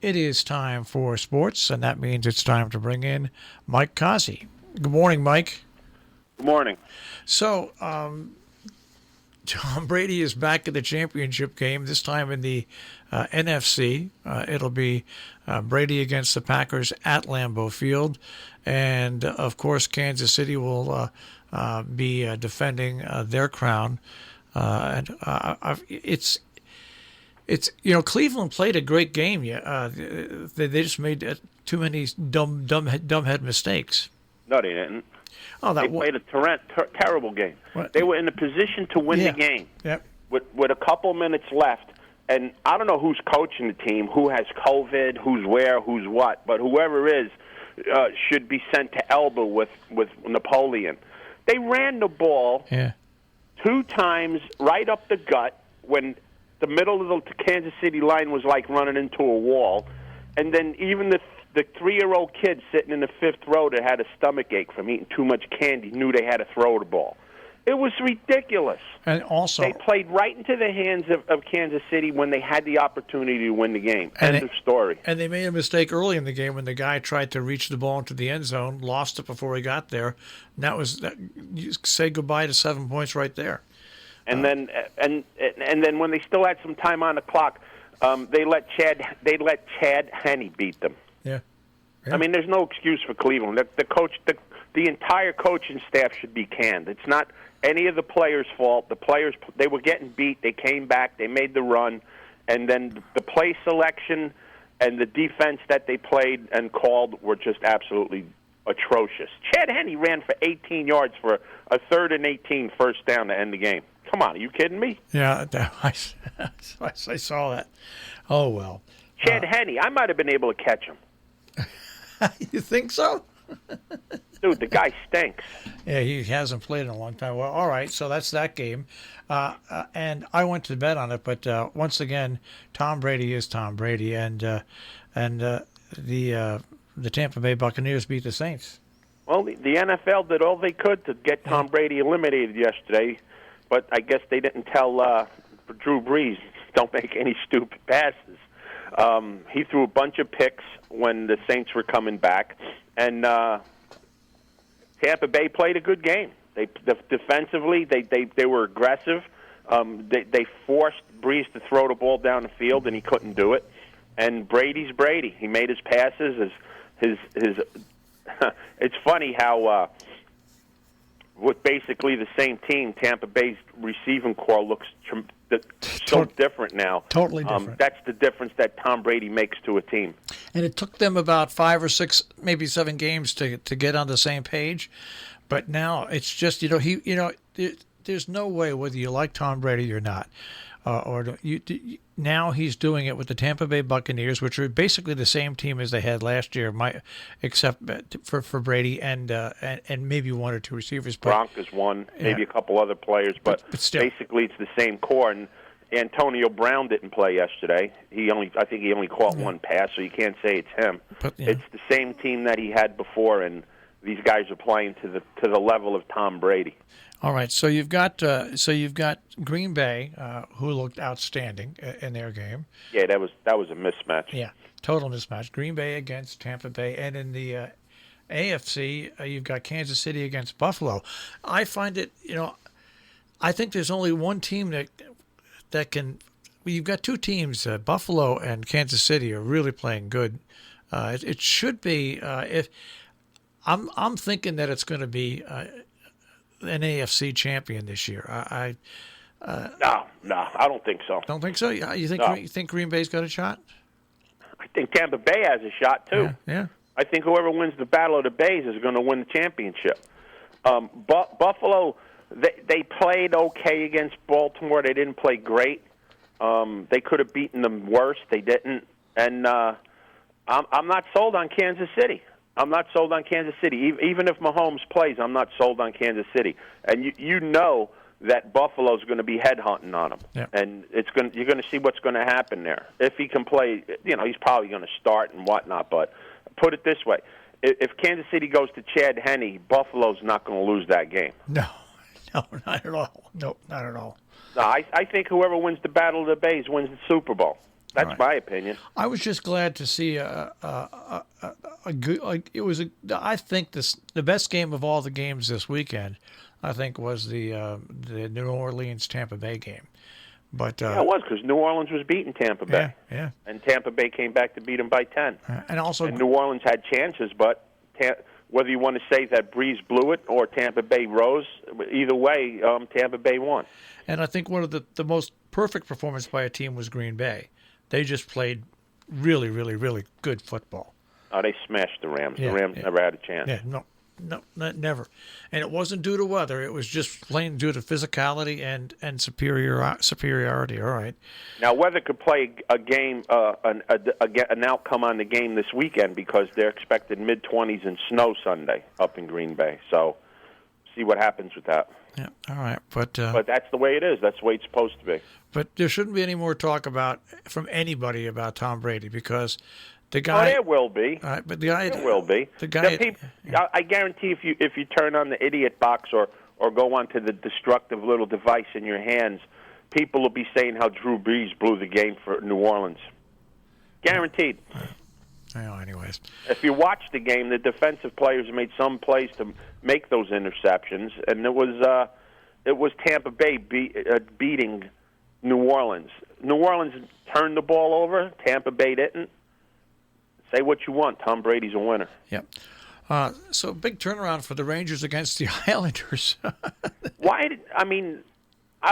It is time for sports, and that means it's time to bring in Mike Cozzi. Good morning, Mike. Good morning. So, Tom Brady is back at the championship game, this time in the NFC. It'll be Brady against the Packers at Lambeau Field. And, of course, Kansas City will be defending their crown. It's Cleveland played a great game. They just made too many dumbhead mistakes. No, they didn't. Oh, they played a terrible game. What? They were in a position to win the game with a couple minutes left. And I don't know who's coaching the team, who has COVID, who's where, who's what. But whoever is should be sent to elbow with Napoleon. They ran the ball 2 times right up the gut when the middle of the Kansas City line was like running into a wall. And then even the 3-year-old kid sitting in the 5th row that had a stomach ache from eating too much candy knew they had to throw the ball. It was ridiculous. And also, they played right into the hands of Kansas City when they had the opportunity to win the game. End of story. And they made a mistake early in the game when the guy tried to reach the ball into the end zone, lost it before he got there. And you say goodbye to 7 points right there. And then when they still had some time on the clock, they let Chad Henne beat them. Yeah. I mean, there's no excuse for Cleveland. The entire coaching staff should be canned. It's not any of the players' fault. The players, they were getting beat. They came back. They made the run. And then the play selection and the defense that they played and called were just absolutely atrocious. Chad Henne ran for 18 yards for a 3rd and 18 first down to end the game. Come on, are you kidding me? Yeah, I saw that. Oh, well. Chad Henne, I might have been able to catch him. You think so? Dude, the guy stinks. Yeah, he hasn't played in a long time. Well, all right, so that's that game. And I went to bet on it, but once again, Tom Brady is Tom Brady, and the Tampa Bay Buccaneers beat the Saints. Well, the NFL did all they could to get Tom Brady eliminated yesterday, but I guess they didn't tell Drew Brees, don't make any stupid passes. He threw a bunch of picks when the Saints were coming back, and Tampa Bay played a good game. Defensively, they were aggressive. They forced Brees to throw the ball down the field, and he couldn't do it. And Brady's Brady. He made his passes. His It's funny how with basically the same team, Tampa Bay's receiving corps looks so different now. Totally different. That's the difference that Tom Brady makes to a team. And it took them about 5 or 6, maybe 7 games to get on the same page. But now it's just, there's no way, whether you like Tom Brady or not, now he's doing it with the Tampa Bay Buccaneers, which are basically the same team as they had last year, except for Brady and maybe 1 or 2 receivers. Gronk is one, maybe a couple other players, but still, basically it's the same core. And Antonio Brown didn't play yesterday. I think he only caught 1 pass, so you can't say it's him. But, it's the same team that he had before, and these guys are playing to the level of Tom Brady. All right, so you've got Green Bay, who looked outstanding in their game. Yeah, that was a mismatch. Yeah, total mismatch. Green Bay against Tampa Bay, and in the AFC, you've got Kansas City against Buffalo. I find it, I think there's only one team that can. Well, you've got 2 teams, Buffalo and Kansas City, are really playing good. It should be if I'm thinking that it's going to be. An AFC champion this year. No, I don't think so. Don't think so? You think No. You think Green Bay's got a shot? I think Tampa Bay has a shot too. Yeah. I think whoever wins the Battle of the Bays is going to win the championship. Buffalo, they played okay against Baltimore. They didn't play great. They could have beaten them worse. They didn't. And I'm not sold on Kansas City. I'm not sold on Kansas City. Even if Mahomes plays, I'm not sold on Kansas City. And you know that Buffalo's going to be headhunting on him. Yeah. And you're going to see what's going to happen there. If he can play, he's probably going to start and whatnot. But put it this way. If Kansas City goes to Chad Henne, Buffalo's not going to lose that game. No, not at all. No, not at all. No, I think whoever wins the Battle of the Bays wins the Super Bowl. That's my opinion. I was just glad to see a good. I think the best game of all the games this weekend, I think, was the New Orleans Tampa Bay game. But it was because New Orleans was beating Tampa Bay. Yeah. And Tampa Bay came back to beat them by 10. And New Orleans had chances, but whether you want to say that Breeze blew it or Tampa Bay rose, either way, Tampa Bay won. And I think one of the most perfect performance by a team was Green Bay. They just played really, really, really good football. Oh, they smashed the Rams. The Rams never had a chance. Yeah, no, never. And it wasn't due to weather. It was just plain due to physicality and superiority. All right. Now, weather could play a game, an outcome on the game this weekend because they're expected mid-20s and snow Sunday up in Green Bay. So, see what happens with that. Yeah, all right. But that's the way it is. That's the way it's supposed to be. But there shouldn't be any more talk from anybody about Tom Brady because the guy. Oh, there will be. But the guy. There will be. The guy. I guarantee if you turn on the idiot box or go onto the destructive little device in your hands, people will be saying how Drew Brees blew the game for New Orleans. Guaranteed. Anyways. If you watch the game, the defensive players made some plays to make those interceptions, and it was Tampa Bay beating New Orleans. New Orleans turned the ball over. Tampa Bay didn't. Say what you want. Tom Brady's a winner. Yep. So big turnaround for the Rangers against the Islanders. I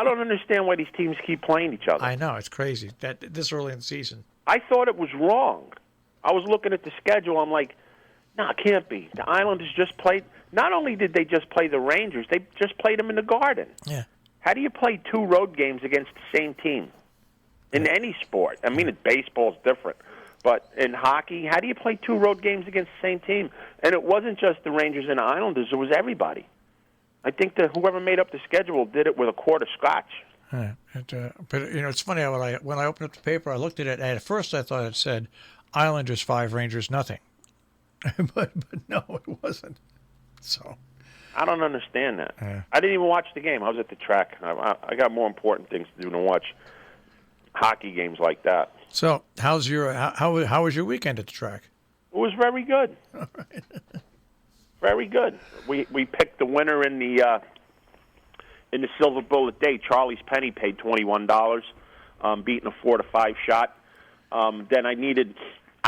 don't understand why these teams keep playing each other. I know. It's crazy that this early in the season. I thought it was wrong. I was looking at the schedule. I'm like, no, it can't be. The Islanders just played. Not only did they just play the Rangers, they just played them in the Garden. Yeah. How do you play two road games against the same team in any sport? I mean, baseball's different. But in hockey, how do you play two road games against the same team? And it wasn't just the Rangers and the Islanders. It was everybody. I think that whoever made up the schedule did it with a quart of scotch. But it's funny. When I opened up the paper, I looked at it, and at first I thought it said Islanders 5, Rangers nothing. but no, it wasn't. So I don't understand that. I didn't even watch the game. I was at the track. I got more important things to do than watch hockey games like that. So how was your weekend at the track? It was very good. All right. Very good. We picked the winner in the Silver Bullet Day. Charlie's Penny paid $21, beating a 4-5 shot. Then I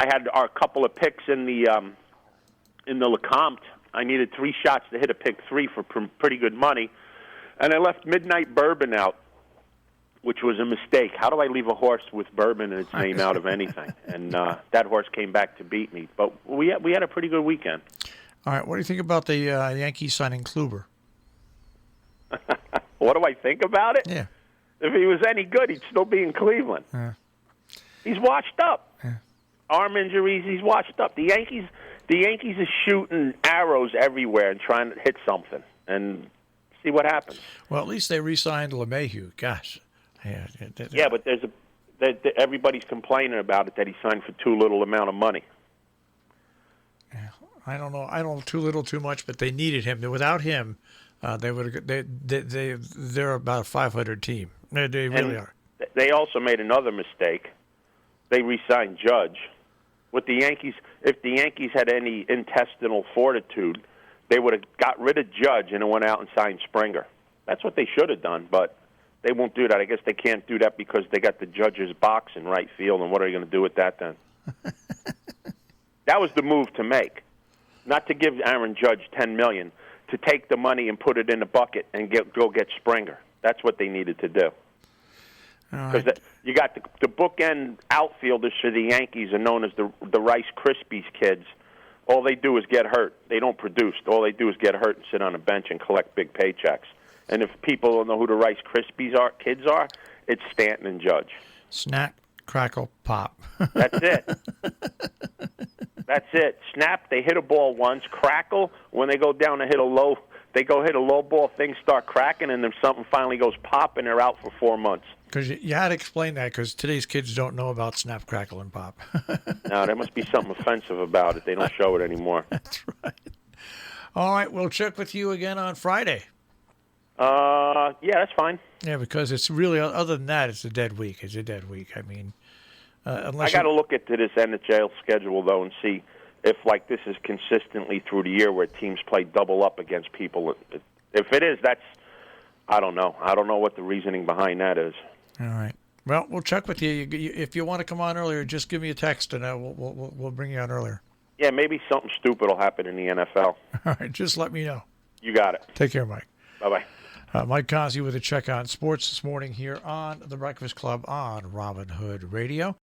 had our couple of picks in the Lecomte. I needed 3 shots to hit a pick 3 for pretty good money, and I left Midnight Bourbon out, which was a mistake. How do I leave a horse with bourbon in its name out of anything? And that horse came back to beat me. But we had a pretty good weekend. All right. What do you think about the Yankees signing Kluber? What do I think about it? Yeah. If he was any good, he'd still be in Cleveland. He's washed up. Arm injuries, he's washed up. The Yankees are shooting arrows everywhere and trying to hit something and see what happens. Well, at least they re-signed LeMahieu. Gosh. Yeah, but everybody's complaining about it that he signed for too little amount of money. I don't know. I don't know too little, too much, but they needed him. Without him, they're about a 500 team. They really are. They also made another mistake. They re-signed Judge. With the Yankees, if the Yankees had any intestinal fortitude, they would have got rid of Judge and went out and signed Springer. That's what they should have done, but they won't do that. I guess they can't do that because they got the Judge's box in right field, and what are you going to do with that then? That was the move to make. Not to give Aaron Judge $10 million, to take the money and put it in a bucket and go get Springer. That's what they needed to do. Because you got the bookend outfielders for the Yankees are known as the Rice Krispies kids. All they do is get hurt. They don't produce. All they do is get hurt and sit on a bench and collect big paychecks. And if people don't know who the Rice Krispies kids are, it's Stanton and Judge. Snap, crackle, pop. That's it. That's it. Snap, they hit a ball once. Crackle, when they go down to hit a low ball, things start cracking, and then something finally goes pop, and they're out for 4 months. Because you had to explain that, because today's kids don't know about snap, crackle, and pop. No, there must be something offensive about it. They don't show it anymore. That's right. All right, we'll check with you again on Friday. Yeah, that's fine. Yeah, because it's really, other than that, it's a dead week. It's a dead week. I mean, I got to look into this NHL schedule, though, and see if, like, this is consistently through the year where teams play double up against people. If it is, I don't know. I don't know what the reasoning behind that is. All right. Well, we'll check with you. If you want to come on earlier, just give me a text, and we'll bring you on earlier. Yeah, maybe something stupid will happen in the NFL. All right, just let me know. You got it. Take care, Mike. Bye-bye. Mike Cozzi with a check on sports this morning here on The Breakfast Club on Robin Hood Radio.